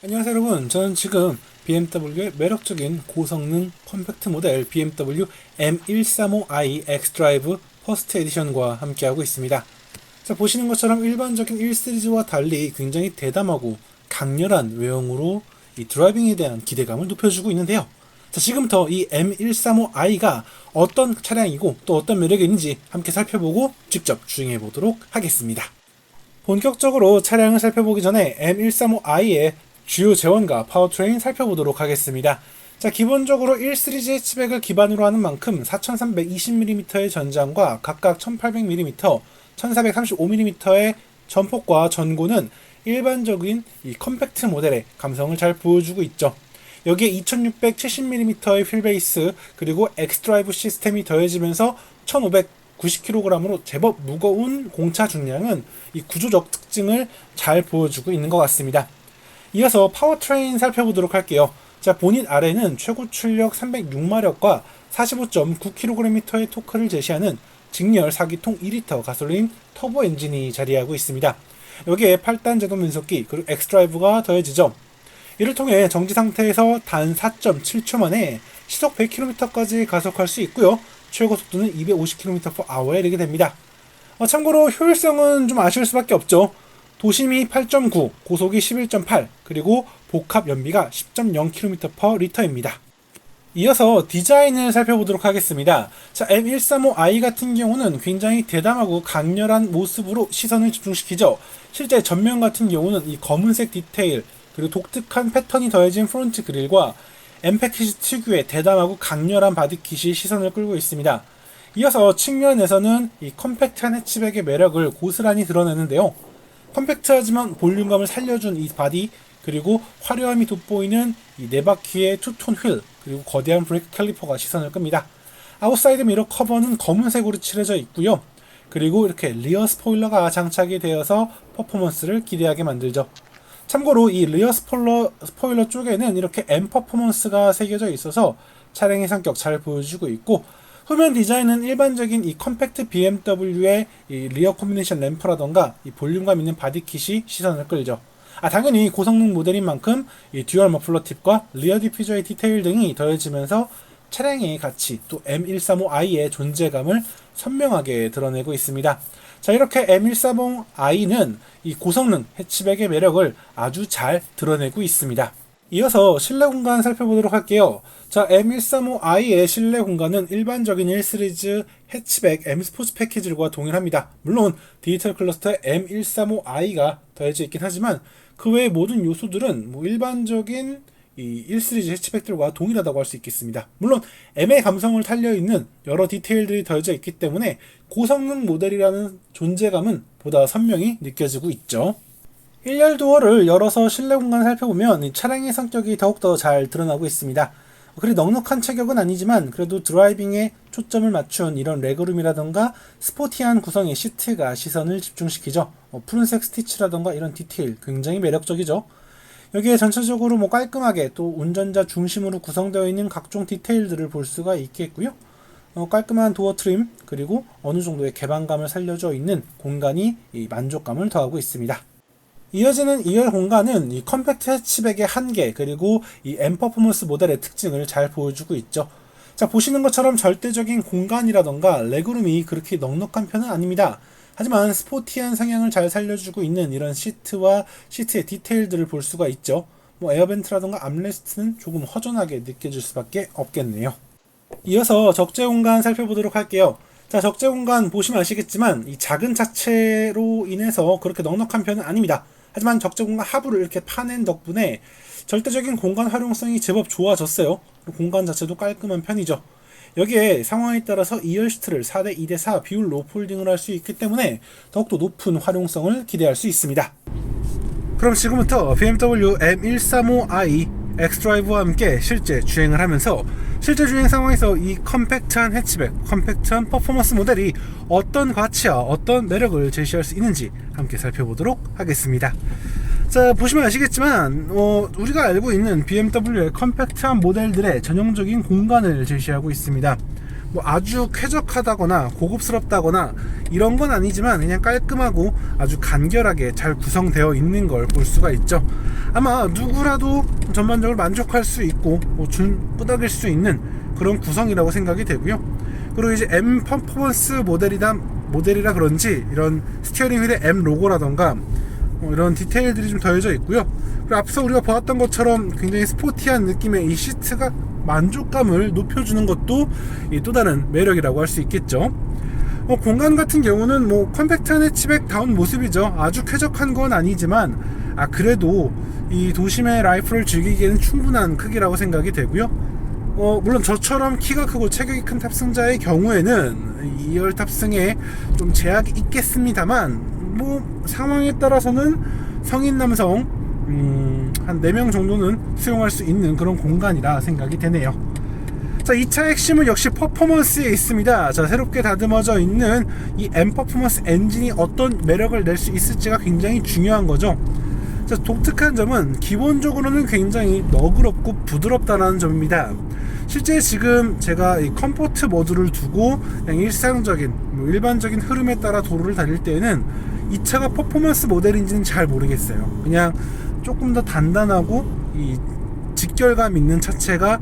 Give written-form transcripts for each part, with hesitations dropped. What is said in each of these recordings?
안녕하세요 여러분, 저는 지금 BMW의 매력적인 고성능 컴팩트 모델 BMW M135i xDrive 퍼스트 에디션과 함께하고 있습니다. 자, 보시는 것처럼 일반적인 1시리즈와 달리 굉장히 대담하고 강렬한 외형으로 이 드라이빙에 대한 기대감을 높여주고 있는데요. 자, 지금부터 이 M135i가 어떤 차량이고 또 어떤 매력이 있는지 함께 살펴보고 직접 주행해 보도록 하겠습니다. 본격적으로 차량을 살펴보기 전에 M135i의 주요 제원과 파워트레인 살펴보도록 하겠습니다. 자, 기본적으로 1시리즈 해치백을 기반으로 하는 만큼 4320mm의 전장과 각각 1800mm, 1435mm의 전폭과 전고는 일반적인 이 컴팩트 모델의 감성을 잘 보여주고 있죠. 여기에 2670mm의 휠베이스 그리고 xDrive 시스템이 더해지면서 1590kg으로 제법 무거운 공차 중량은 이 구조적 특징을 잘 보여주고 있는 것 같습니다. 이어서 파워트레인 살펴보도록 할게요. 자, 본닛 아래는 최고 출력 306마력과 45.9kgm의 토크를 제시하는 직렬 4기통 2리터 가솔린 터보 엔진이 자리하고 있습니다. 여기에 8단 제동 변속기 그리고 xDrive가 더해지죠. 이를 통해 정지 상태에서 단 4.7초 만에 시속 100km까지 가속할 수 있고요. 최고 속도는 250km/h에 이르게 됩니다. 참고로 효율성은 좀 아쉬울 수밖에 없죠. 도심이 8.9, 고속이 11.8, 그리고 복합 연비가 10.0km/L입니다. 이어서 디자인을 살펴보도록 하겠습니다. 자, M135i 같은 경우는 굉장히 대담하고 강렬한 모습으로 시선을 집중시키죠. 실제 전면 같은 경우는 이 검은색 디테일, 그리고 독특한 패턴이 더해진 프론트 그릴과 M 패키지 특유의 대담하고 강렬한 바디킷이 시선을 끌고 있습니다. 이어서 측면에서는 이 컴팩트한 해치백의 매력을 고스란히 드러내는데요. 컴팩트하지만 볼륨감을 살려준 이 바디, 그리고 화려함이 돋보이는 이 네 바퀴의 투톤 휠, 그리고 거대한 브레이크 캘리퍼가 시선을 끕니다. 아웃사이드 미러 커버는 검은색으로 칠해져 있고요. 그리고 이렇게 리어 스포일러가 장착이 되어서 퍼포먼스를 기대하게 만들죠. 참고로 이 리어 스포일러 쪽에는 이렇게 M 퍼포먼스가 새겨져 있어서 차량의 성격 잘 보여주고 있고, 후면 디자인은 일반적인 이 컴팩트 BMW의 이 리어 콤비네이션 램프라던가 이 볼륨감 있는 바디킷이 시선을 끌죠. 당연히 고성능 모델인 만큼 이 듀얼 머플러 팁과 리어 디퓨저의 디테일 등이 더해지면서 차량의 가치 또 M135i의 존재감을 선명하게 드러내고 있습니다. 자, 이렇게 M135i는 이 고성능 해치백의 매력을 아주 잘 드러내고 있습니다. 이어서 실내 공간 살펴보도록 할게요. 자, M135i의 실내 공간은 일반적인 1시리즈 해치백 M 스포츠 패키지과 동일합니다. 물론 디지털 클러스터에 M135i가 더해져 있긴 하지만 그 외의 모든 요소들은 일반적인 이 1시리즈 해치백들과 동일하다고 할 수 있겠습니다. 물론 M의 감성을 달려있는 여러 디테일들이 더해져 있기 때문에 고성능 모델이라는 존재감은 보다 선명히 느껴지고 있죠. 1열 도어를 열어서 실내 공간을 살펴보면 이 차량의 성격이 더욱더 잘 드러나고 있습니다. 그리 넉넉한 체격은 아니지만 그래도 드라이빙에 초점을 맞춘 이런 레그룸이라던가 스포티한 구성의 시트가 시선을 집중시키죠. 푸른색 스티치라던가 이런 디테일 굉장히 매력적이죠. 여기에 전체적으로 깔끔하게 또 운전자 중심으로 구성되어 있는 각종 디테일들을 볼 수가 있겠고요. 깔끔한 도어 트림 그리고 어느 정도의 개방감을 살려져 있는 공간이 이 만족감을 더하고 있습니다. 이어지는 2열 공간은 이 컴팩트 해치백의 한계 그리고 이 M 퍼포먼스 모델의 특징을 잘 보여주고 있죠. 자, 보시는 것처럼 절대적인 공간이라던가 레그룸이 그렇게 넉넉한 편은 아닙니다. 하지만 스포티한 성향을 잘 살려주고 있는 이런 시트와 시트의 디테일들을 볼 수가 있죠. 에어벤트라던가 암레스트는 조금 허전하게 느껴질 수밖에 없겠네요. 이어서 적재 공간 살펴보도록 할게요. 자, 적재 공간 보시면 아시겠지만 이 작은 자체로 인해서 그렇게 넉넉한 편은 아닙니다. 하지만 적재 공간 하부를 이렇게 파낸 덕분에 절대적인 공간 활용성이 제법 좋아졌어요. 공간 자체도 깔끔한 편이죠. 여기에 상황에 따라서 2열 시트를 4대 2대4 비율로 폴딩을 할 수 있기 때문에 더욱더 높은 활용성을 기대할 수 있습니다. 그럼 지금부터 BMW M135i xDrive와 함께 실제 주행을 하면서 실제 주행 상황에서 이 컴팩트한 해치백, 컴팩트한 퍼포먼스 모델이 어떤 가치와 어떤 매력을 제시할 수 있는지 함께 살펴보도록 하겠습니다. 자, 보시면 아시겠지만 우리가 알고 있는 BMW의 컴팩트한 모델들의 전형적인 공간을 제시하고 있습니다. 뭐 아주 쾌적하다거나 고급스럽다거나 이런 건 아니지만 그냥 깔끔하고 아주 간결하게 잘 구성되어 있는 걸 볼 수가 있죠. 아마 누구라도 전반적으로 만족할 수 있고 뭐 끄덕일 수 있는 그런 구성이라고 생각이 되고요. 그리고 이제 M 퍼포먼스 모델이라 그런지 이런 스티어링 휠의 M 로고라던가 이런 디테일들이 좀 더해져 있고요. 그리고 앞서 우리가 보았던 것처럼 굉장히 스포티한 느낌의 이 시트가 만족감을 높여주는 것도 또 다른 매력이라고 할 수 있겠죠. 공간 같은 경우는 뭐 컴팩트한 해치백다운 모습이죠. 아주 쾌적한 건 아니지만 그래도 이 도심의 라이프를 즐기기에는 충분한 크기라고 생각이 되고요. 물론 저처럼 키가 크고 체격이 큰 탑승자의 경우에는 2열 탑승에 좀 제약이 있겠습니다만 뭐 상황에 따라서는 성인 남성 한 4명 정도는 수용할 수 있는 그런 공간이라 생각이 되네요. 자, 이 차의 핵심은 역시 퍼포먼스에 있습니다. 자, 새롭게 다듬어져 있는 이 M 퍼포먼스 엔진이 어떤 매력을 낼 수 있을지가 굉장히 중요한 거죠. 자, 독특한 점은 기본적으로는 굉장히 너그럽고 부드럽다는 점입니다. 실제 지금 제가 이 컴포트 모드를 두고 그냥 일상적인 일반적인 흐름에 따라 도로를 달릴 때에는 이 차가 퍼포먼스 모델인지는 잘 모르겠어요. 그냥 조금 더 단단하고 이 직결감 있는 차체가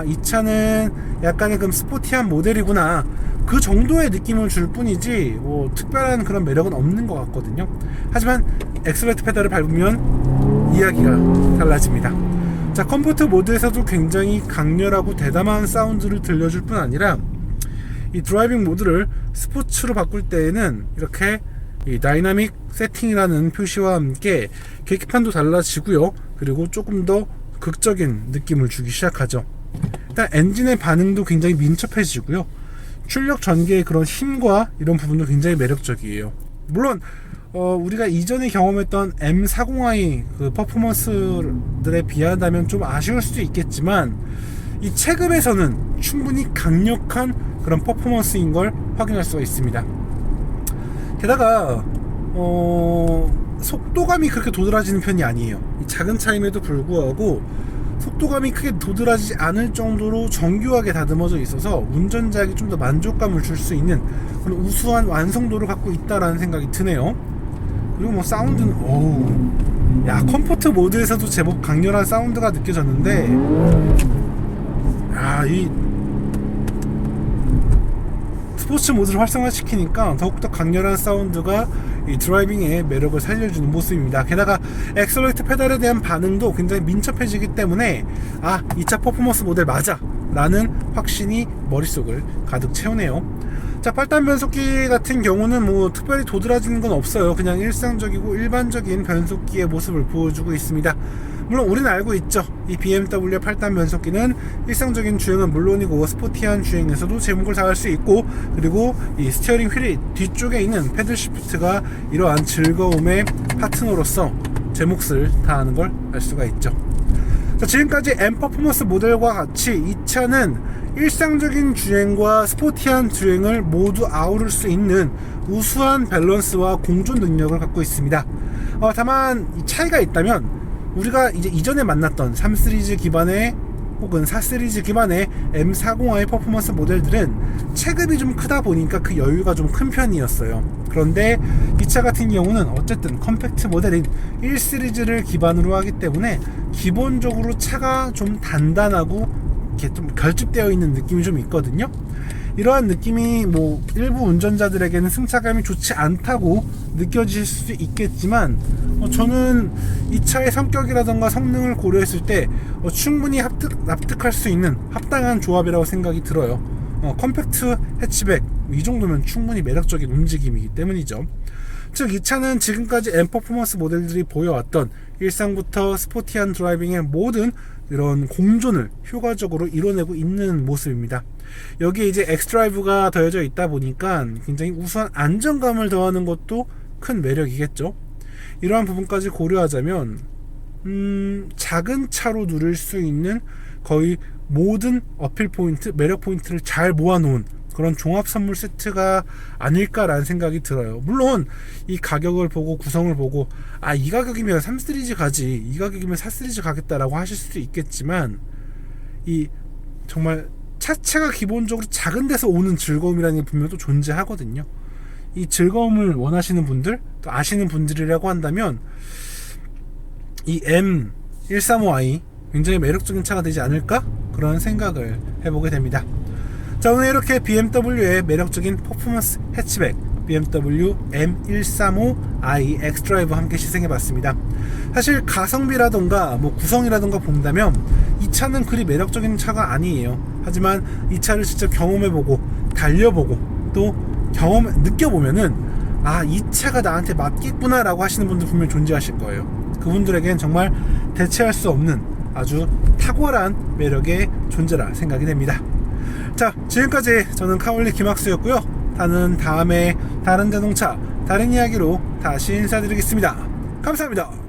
이 차는 약간의 그 스포티한 모델이구나, 그 정도의 느낌을 줄 뿐이지 뭐 특별한 그런 매력은 없는 것 같거든요. 하지만 엑셀레이터 페달을 밟으면 이야기가 달라집니다. 자, 컴포트 모드에서도 굉장히 강렬하고 대담한 사운드를 들려줄 뿐 아니라 이 드라이빙 모드를 스포츠로 바꿀 때에는 이렇게 이 다이나믹 세팅이라는 표시와 함께 계기판도 달라지고요. 그리고 조금 더 극적인 느낌을 주기 시작하죠. 일단 엔진의 반응도 굉장히 민첩해지고요. 출력 전개의 그런 힘과 이런 부분도 굉장히 매력적이에요. 물론 우리가 이전에 경험했던 M40i 그 퍼포먼스들에 비하다면 좀 아쉬울 수도 있겠지만 이 체급에서는 충분히 강력한 그런 퍼포먼스인 걸 확인할 수가 있습니다. 게다가 속도감이 그렇게 도드라지는 편이 아니에요. 이 작은 차임에도 불구하고 속도감이 크게 도드라지지 않을 정도로 정교하게 다듬어져 있어서 운전자에게 좀 더 만족감을 줄 수 있는 그런 우수한 완성도를 갖고 있다라는 생각이 드네요. 그리고 뭐 사운드는 컴포트 모드에서도 제법 강렬한 사운드가 느껴졌는데 이 스포츠 모드를 활성화시키니까 더욱더 강렬한 사운드가 이 드라이빙의 매력을 살려주는 모습입니다. 게다가 엑셀레이터 페달에 대한 반응도 굉장히 민첩해지기 때문에 이 차 퍼포먼스 모델 맞아 라는 확신이 머릿속을 가득 채우네요. 자, 8단 변속기 같은 경우는 뭐 특별히 도드라지는 건 없어요. 그냥 일상적이고 일반적인 변속기의 모습을 보여주고 있습니다. 물론 우리는 알고 있죠. 이 BMW 8단 변속기는 일상적인 주행은 물론이고 스포티한 주행에서도 제 몫을 다할 수 있고, 그리고 이 스티어링 휠이 뒤쪽에 있는 패들 시프트가 이러한 즐거움의 파트너로서 제 몫을 다하는 걸 알 수가 있죠. 자, 지금까지 M 퍼포먼스 모델과 같이 이 차는 일상적인 주행과 스포티한 주행을 모두 아우를 수 있는 우수한 밸런스와 공존 능력을 갖고 있습니다. 다만 이 차이가 있다면 우리가 이제 이전에 만났던 3시리즈 기반의 혹은 4시리즈 기반의 M40i 퍼포먼스 모델들은 체급이 좀 크다 보니까 그 여유가 좀 큰 편이었어요. 그런데 이 차 같은 경우는 어쨌든 컴팩트 모델인 1시리즈를 기반으로 하기 때문에 기본적으로 차가 좀 단단하고 이렇게 좀 결집되어 있는 느낌이 좀 있거든요. 이러한 느낌이 뭐 일부 운전자들에게는 승차감이 좋지 않다고 느껴질 수도 있겠지만 저는 이 차의 성격이라던가 성능을 고려했을 때 충분히 납득할 수 있는 합당한 조합이라고 생각이 들어요. 컴팩트 해치백 이 정도면 충분히 매력적인 움직임이기 때문이죠. 즉 이 차는 지금까지 M 퍼포먼스 모델들이 보여왔던 일상부터 스포티한 드라이빙의 모든 이런 공존을 효과적으로 이뤄내고 있는 모습입니다. 여기에 이제 엑스드라이브가 더해져 있다 보니까 굉장히 우수한 안정감을 더하는 것도 큰 매력이겠죠. 이러한 부분까지 고려하자면 작은 차로 누릴 수 있는 거의 모든 어필 포인트, 매력 포인트를 잘 모아놓은 그런 종합 선물 세트가 아닐까라는 생각이 들어요. 물론 이 가격을 보고 구성을 보고 이 가격이면 3시리즈 가지, 이 가격이면 4시리즈 가겠다라고 하실 수도 있겠지만 이 정말 차체가 기본적으로 작은 데서 오는 즐거움이라는 게 분명 또 존재하거든요. 이 즐거움을 원하시는 분들, 또 아시는 분들이라고 한다면 이 M135i 굉장히 매력적인 차가 되지 않을까? 그런 생각을 해보게 됩니다. 자, 오늘 이렇게 BMW의 매력적인 퍼포먼스 해치백 BMW M135i xDrive 함께 시승해봤습니다. 사실 가성비라던가 구성이라던가 본다면 이 차는 그리 매력적인 차가 아니에요. 하지만 이 차를 직접 경험해보고 달려보고 또 느껴보면은 이 차가 나한테 맞겠구나 라고 하시는 분들 분명 존재하실 거예요. 그분들에겐 정말 대체할 수 없는 아주 탁월한 매력의 존재라 생각이 됩니다. 자, 지금까지 저는 카올리 김학수였고요. 다음에 다른 자동차, 다른 이야기로 다시 인사드리겠습니다. 감사합니다.